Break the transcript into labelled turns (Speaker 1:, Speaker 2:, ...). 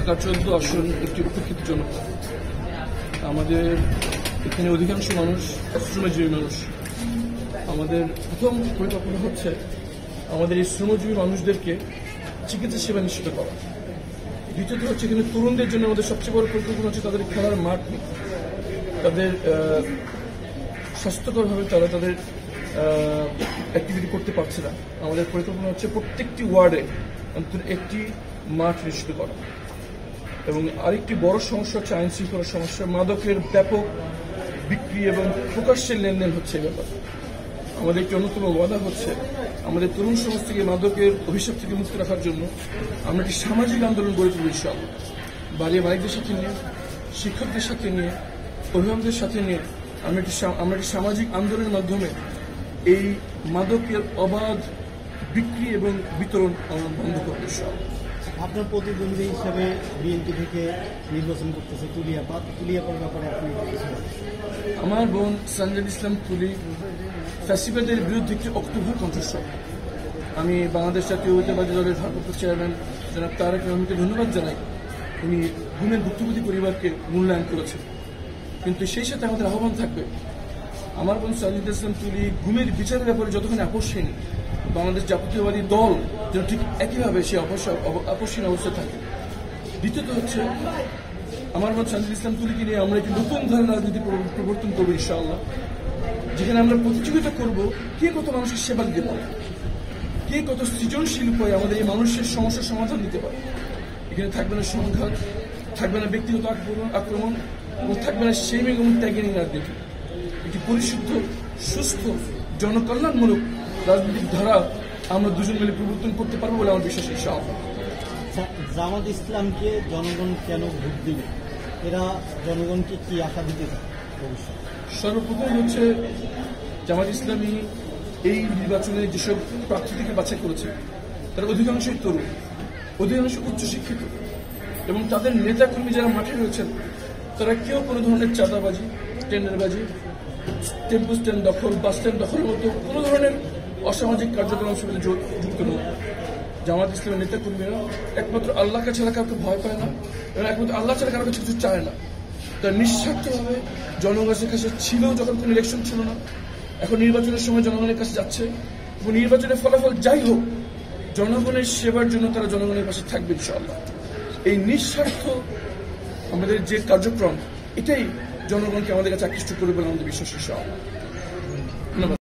Speaker 1: ঢাকার 14 আসন একটি উপেক্ষিত জনতা। আমাদের এখানে অধিকাংশ মানুষ শ্রমজীবী মানুষ। আমাদের প্রথম পরিকল্পনা হচ্ছে আমাদের এই শ্রমজীবী মানুষদেরকে চিকিৎসা সেবা নিশ্চিত করা। দ্বিতীয়ত হচ্ছে এখানে তরুণদের জন্য আমাদের সবচেয়ে বড় পরিকল্পনা হচ্ছে তাদের খেলার মাঠ নেই, তাদের স্বাস্থ্যকরভাবে তারা তাদের অ্যাক্টিভিটি করতে পারছে না। আমাদের পরিকল্পনা হচ্ছে প্রত্যেকটি ওয়ার্ডে অন্তত একটি মাঠ নিশ্চিত করা। এবং আরেকটি বড় সমস্যা হচ্ছে আইন শৃঙ্খলার সমস্যা। মাদকের ব্যাপক বিক্রি এবং প্রকাশ্যের লেনদেন হচ্ছে এই ব্যাপারে। আমাদের একটি অন্যতম ওয়াদা হচ্ছে আমাদের তরুণ সমাজ থেকে মাদকের অভিশাপ থেকে মুক্তি রাখার জন্য আমরা একটি সামাজিক আন্দোলন গড়ে তুলব ইনশাআল্লাহ। বাড়ি মালিকদের সাথে নিয়ে, শিক্ষকদের সাথে নিয়ে, অভিভাবকদের সাথে নিয়ে আমরা একটি সামাজিক আন্দোলনের মাধ্যমে এই মাদকের অবাধ বিক্রি এবং বিতরণ আমরা বন্ধ করব ইনশাআল্লাহ।
Speaker 2: আপনার প্রতিদ্বন্দ্বী হিসাবে বিএনপি থেকে নির্বাচন করতেছে তুলিয়াপার ব্যাপারে আপনি
Speaker 1: আমার বোন সানজাদ ইসলাম তুলি ফ্যাসিবাদের বিরুদ্ধে একটি অক্টোবর কণ্ঠস্বর। আমি বাংলাদেশ জাতীয়তাবাদী দলের ভারপ্রাপ্ত চেয়ারম্যান জনাব তারেক রহমানকে ধন্যবাদ জানাই। উনি গুমের ভুক্তভোগী পরিবারকে মূল্যায়ন করেছেন, কিন্তু সেই সাথে আমাদের আহ্বান থাকবে আমার বোন সানজাদ ইসলাম তুলি গুমের বিচারের ব্যাপারে যতক্ষণ আপোষহীন, বাংলাদেশ জাতীয়তাবাদী দল যেন ঠিক একইভাবে সে আপোষহীন অবস্থায় থাকে। দ্বিতীয়ত হচ্ছে আমার বোন সানজাদ ইসলাম তুলিকে নিয়ে আমরা একটি নতুন ধরনের রাজনীতি প্রবর্তন করবো ইনশাআল্লাহ, যেখানে আমরা প্রতিযোগিতা করব কে কত মানুষের সেবা দিতে পারে, কে কত সৃজনশীল উপায়ে আমাদের এই মানুষের সমস্যার সমাধান দিতে পারে। এখানে থাকবে না সংঘাত, থাকবে না ব্যক্তিগত আক্রমণ এবং থাকবে না শেমিং এবং ট্যাগিং রাজনীতি। একটি পরিশুদ্ধ, সুস্থ, জনকল্যাণমূলক রাজনৈতিক ধারা আমরা দুজন মিলে প্রবর্তন করতে পারবো বলে আমার বিশ্বাস ইনশাআল্লাহ।
Speaker 2: জামাত ইসলামকে জনগণ কেন ভোট দিবে? এরা জনগণকে কি আশা দিতে চায়?
Speaker 1: সর্বপ্রথম হচ্ছে জামাত ইসলামী এই নির্বাচনে যেসব প্রার্থী থেকে বাছাই করেছে তারা অধিকাংশই তরুণ, অধিকাংশ উচ্চশিক্ষিত এবং তাদের নেতাকর্মী যারা মাঠে রয়েছেন তারা কেউ কোনো ধরনের চাঁদাবাজি, টেন্ডারবাজি, টেম্পো স্ট্যান্ড দখল, বাস স্ট্যান্ড দখলের মতো কোনো ধরনের অসামাজিক কার্যক্রমের সাথে যুক্ত নয়। জামাত ইসলামের নেতাকর্মীরা একমাত্র আল্লাহকে ছাড়া কাউকে ভয় পায় না এবং একমাত্র আল্লাহ ছাড়া কারো কাছে কিছু চায় না। তারা নিঃস্বার্থভাবে জনগণের কাছে ছিল যখন কোনো ইলেকশন ছিল না, এখন নির্বাচনের সময় জনগণের কাছে যাচ্ছে এবং নির্বাচনের ফলাফল যাই হোক জনগণের সেবার জন্য তারা জনগণের পাশে থাকবে ইনশাআল্লাহ। এই নিঃস্বার্থ আমাদের যে কার্যক্রম এটাই জনগণকে আমাদের কাছে আকৃষ্ট করবে বলে আমাদের বিশ্বাস ইনশাআল্লাহ।